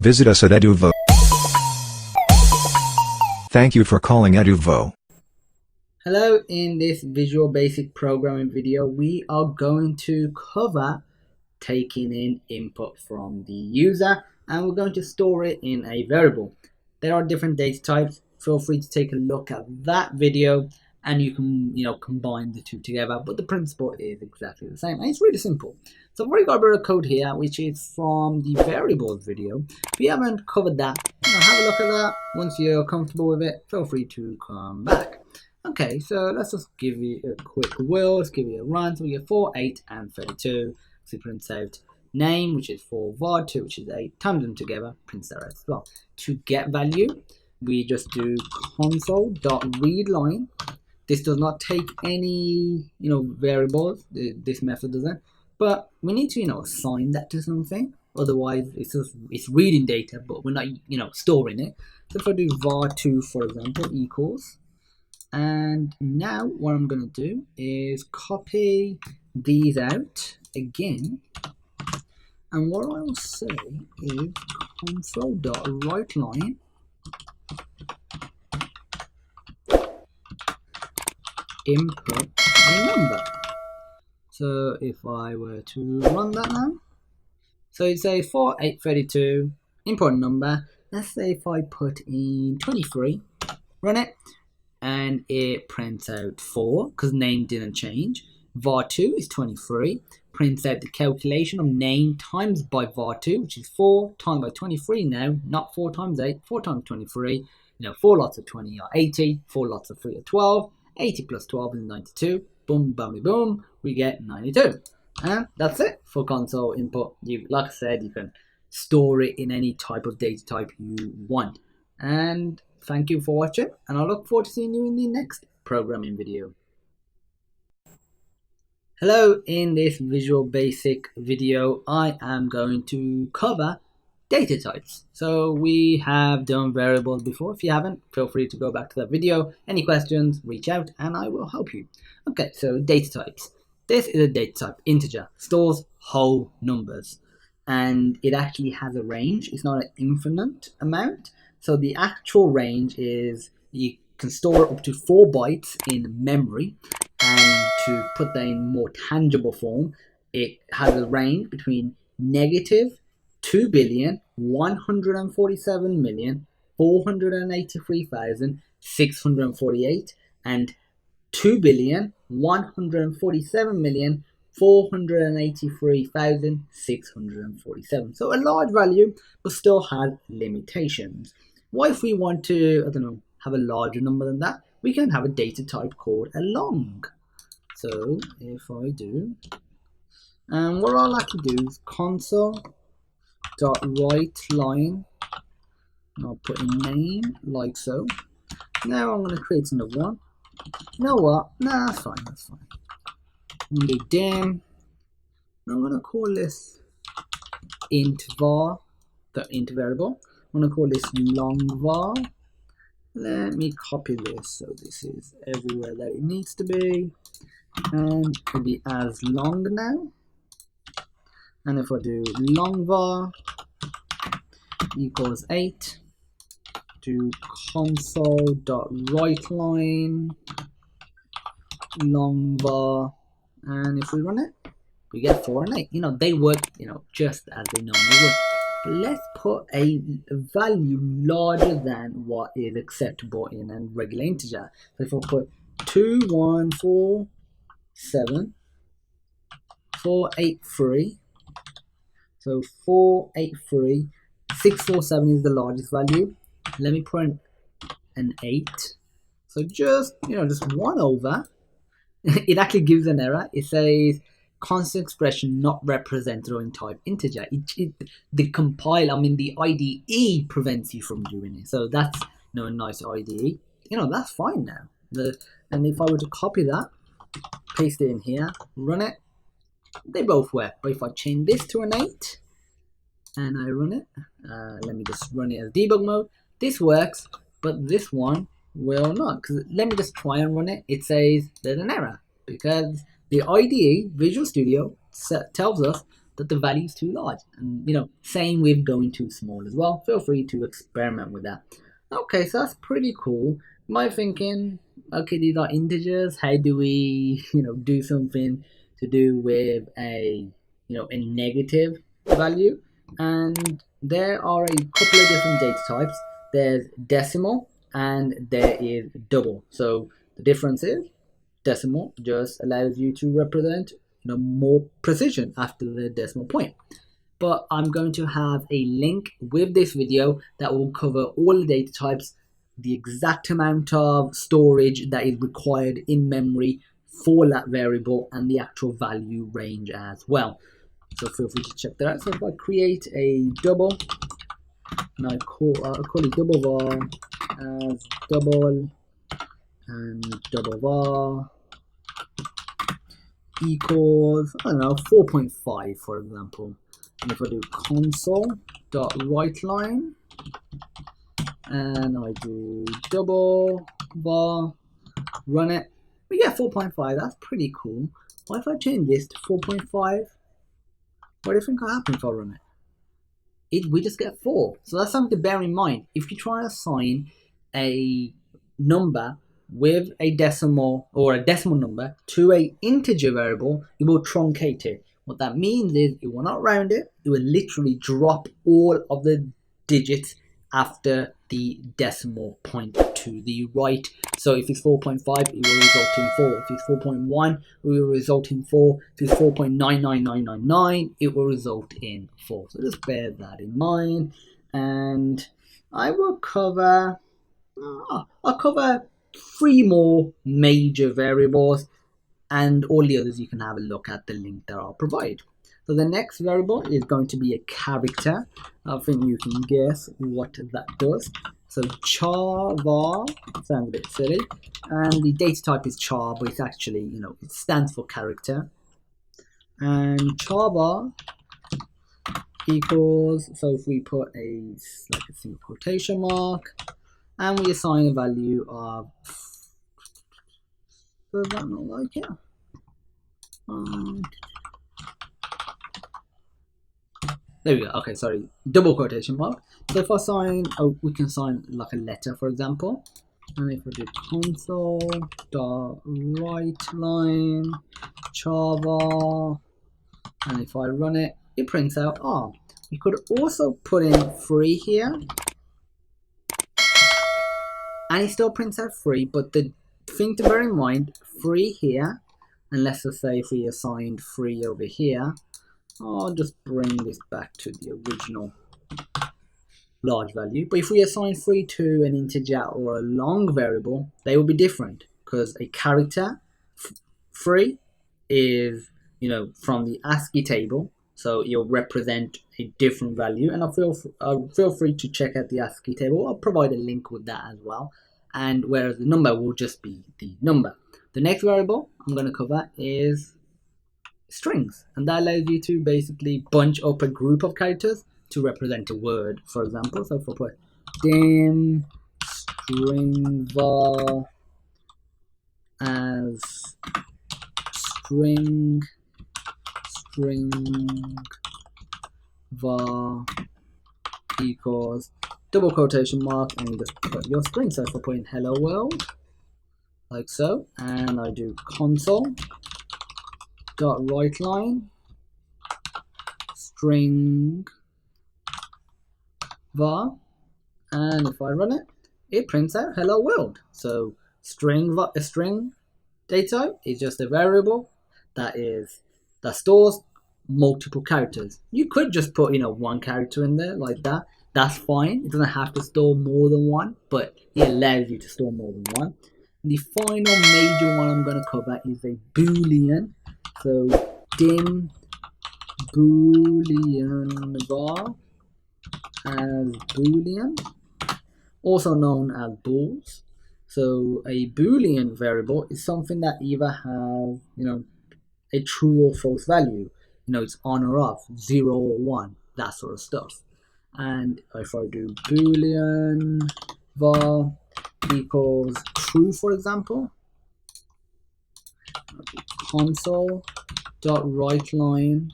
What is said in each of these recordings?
Visit us at Eduvo. Thank you for calling Eduvo. Hello, in this Visual Basic Programming video, we are going to cover taking in input from the user, and we're going to store it in a variable. There are different data types. Feel free to take a look at that video and you can combine the two together, but the principle is exactly the same and it's really simple. So I've already got a bit of code here which is from the variables video. If you haven't covered that, have a look at that. Once you're comfortable with it, feel free to come back. Okay, so let's just give you a quick whirl. Let's give you a run. So we get 4, 8 and 32. So prints out name, which is 4, var2, which is 8, times them together, prints that as well. To get value, we just do console.readLine. This does not take any variables. This method doesn't, but we need to assign that to something. Otherwise, it's reading data, but we're not storing it. So if I do var2, for example, equals, and now what I'm going to do is copy these out again, and what I will say is console.writeLine input a number. So if I were to run that now, so it says 4, 8, 32, input a number. Let's say if I put in 23, run it, and it prints out 4 because name didn't change. var2 is 23, prints out the calculation of name times by var2, which is 4 times by 23 now, not 4 times 8, 4 times 23. 4 lots of 20 are 80, 4 lots of 3 are 12, 80 plus 12 is 92. Boom, bammy, boom, we get 92. And that's it for console input. Like I said, you can store it in any type of data type you want. And thank you for watching, and I look forward to seeing you in the next programming video. Hello, in this Visual Basic video, I am going to cover data types. So we have done variables before. If you haven't, feel free to go back to that video. Any questions, reach out and I will help you. Okay, so data types. This is a data type, integer, stores whole numbers, and it actually has a range. It's not an infinite amount. So the actual range is you can store up to 4 bytes in memory, and to put that in more tangible form, it has a range between negative 2,147,483,648 and 2,147,483,647. So a large value, but still has limitations. What if we want to, have a larger number than that? We can have a data type called a long. So if I do, and what I'll actually do is console.writeLine, I'll put in name like so. Now I'm going to create another one. You know what? Nah, that's fine. I'm going to do dim. I'm going to call this int var, the int variable. I'm going to call this long var. Let me copy this so this is everywhere that it needs to be, and it will be as long now. And if I do long var equals 8, do console.writeLine long var, and if we run it, we get 4 and 8. They work just as they normally would. But let's put a value larger than what is acceptable in a regular integer. So if I put 2147,483, so 483, 647 is the largest value. Let me put an 8. So just 1 over. It actually gives an error. It says constant expression not represented in type integer. The IDE prevents you from doing it. So that's a nice IDE. That's fine now. And if I were to copy that, paste it in here, run it, they both work. But if I change this to an 8 and I run it, let me just run it as debug mode. This works, but this one will not. Because let me just try and run it. It says there's an error because the IDE, Visual Studio, tells us that the value is too large. And same with going too small as well. Feel free to experiment with that. Okay, so that's pretty cool. You might be thinking, okay, these are integers. How do we, do something to do with a negative value? And there are a couple of different data types. There's decimal and there is double. So the difference is decimal just allows you to represent more precision after the decimal point. But I'm going to have a link with this video that will cover all the data types, the exact amount of storage that is required in memory for that variable, and the actual value range as well. So feel free to check that out. So if I create a double, and I call it double var as double and double var equals, I don't know, 4.5 for example. And if I do console.writeLine and I do double var, run it, we get 4.5. That's pretty cool. What if I change this to 4.5? What do you think will happen if I run it? We just get 4. So that's something to bear in mind. If you try to assign a number with a decimal or a decimal number to a integer variable, it will truncate it. What that means is it will not round it. It will literally drop all of the digits after the decimal point to the right. So if it's 4.5, it will result in 4. If it's 4.1, it will result in 4. If it's 4.999999, it will result in 4. So just bear that in mind. And I will cover, I'll cover 3 more major variables, and all the others you can have a look at the link that I'll provide. So the next variable is going to be a character. I think you can guess what that does. So char var, sounds a bit silly, and the data type is char, but it's actually, it stands for character. And char var equals, so if we put a single quotation mark, and we assign a value of, does that not like it? There we go. Okay, sorry, double quotation mark. So if I assign, we can assign like a letter, for example. And if I do console.writeLine char var, and if I run it, it prints out R. You could also put in 3 here, and it still prints out 3, but the thing to bear in mind, 3 here, and let's just say if we assigned 3 over here, I'll just bring this back to the original large value. But if we assign 3 to an integer or a long variable, they will be different, because a character 3 is from the ASCII table, so it'll represent a different value. And feel free to check out the ASCII table. I'll provide a link with that as well. And whereas the number will just be the number. The next variable I'm going to cover is strings, and that allows you to basically bunch up a group of characters to represent a word, for example. So if I put dim string var as string var equals double quotation mark, and you just put your string. So if I put in hello world, like so, and I do console.writeLine string var, and if I run it, it prints out hello world. So string data type is just a variable that stores multiple characters. You could just put 1 character in there like that. That's fine. It doesn't have to store more than 1, but it allows you to store more than 1. The final major one I'm going to cover is a boolean. So dim boolean var as boolean, also known as bools. So a boolean variable is something that either has a true or false value. It's on or off, 0 or 1, that sort of stuff. And if I do boolean var equals true, for example, console.writeLine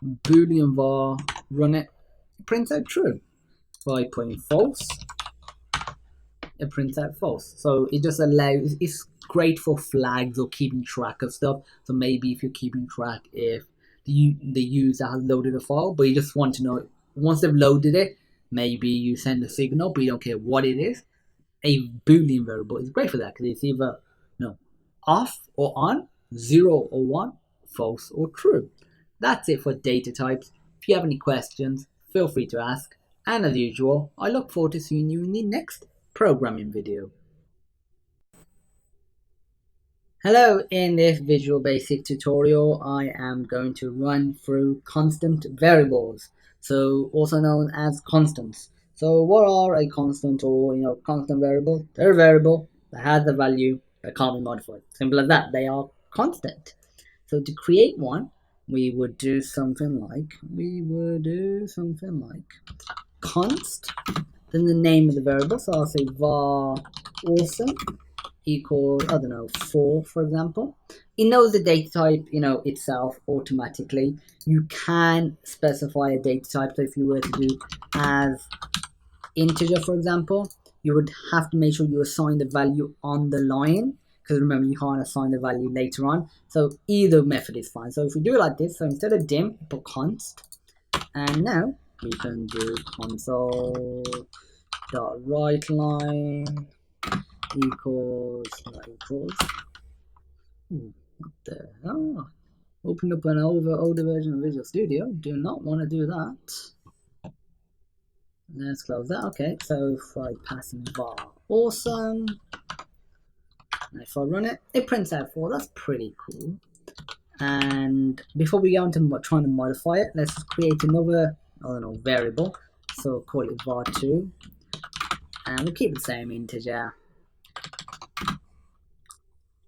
boolean var, run it, it prints out true. By putting false, it prints out false. So it just allows, it's great for flags or keeping track of stuff. So maybe if you're keeping track if the user has loaded a file, but you just want to know, once they've loaded it, maybe you send a signal, but you don't care what it is. A boolean variable is great for that because it's either off or on, 0 or 1, false or true. That's it for data types. If you have any questions, feel free to ask. And as usual, I look forward to seeing you in the next programming video. Hello, in this Visual Basic tutorial, I am going to run through constant variables, so also known as constants. So what are a constant or constant variable? They're a variable that has a value that can't be modified. Simple as that, they are constant. So to create one, we would do something like const, then the name of the variable. So I'll say var awesome equals, I don't know, 4, for example. It knows the data type, itself automatically. You can specify a data type. So if you were to do as integer, for example, you would have to make sure you assign the value on the line, because remember, you can't assign the value later on. So either method is fine. So if we do it like this, so instead of dim, put const, and now we can do console.writeLine equals, what the hell? Open up an older version of Visual Studio. Do not want to do that. Let's close that. Okay, so if I pass in var awesome, and if I run it, it prints out 4. That's pretty cool. And before we go into trying to modify it, let's just create another, variable. So call it var2, and we'll keep the same integer.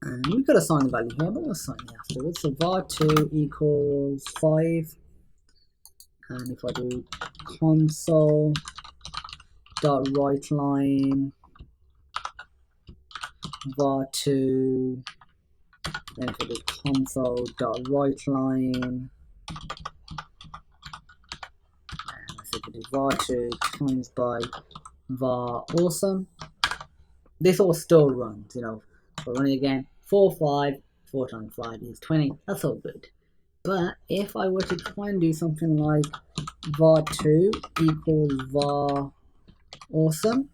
And we could assign the value here, but we'll assign it afterwards. So var2 equals 5. And if I do console.writeLine var2, then if I do console.writeLine, and if I do var2 times by var awesome, this all still runs, So running again, 4 times 5 is 20. That's all good. But if I were to try and do something like var2 equals var awesome,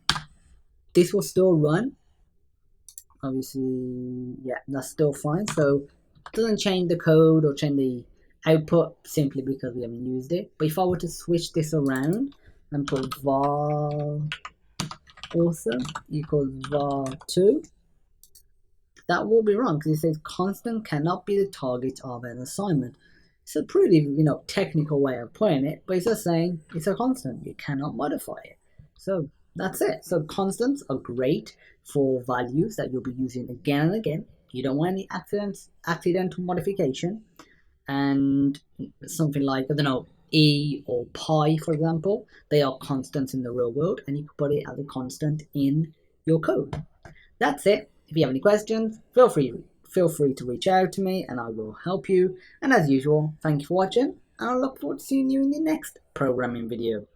this will still run. Obviously, yeah, that's still fine. So it doesn't change the code or change the output simply because we haven't used it. But if I were to switch this around and put var awesome equals var2, that will be wrong because it says constant cannot be the target of an assignment. It's a pretty, technical way of putting it, but it's just saying it's a constant. You cannot modify it. So that's it. So constants are great for values that you'll be using again and again. You don't want any accidental modification. And something like, E or pi, for example, they are constants in the real world, and you can put it as a constant in your code. That's it. If you have any questions, feel free to reach out to me and I will help you. And as usual, thank you for watching, and I look forward to seeing you in the next programming video.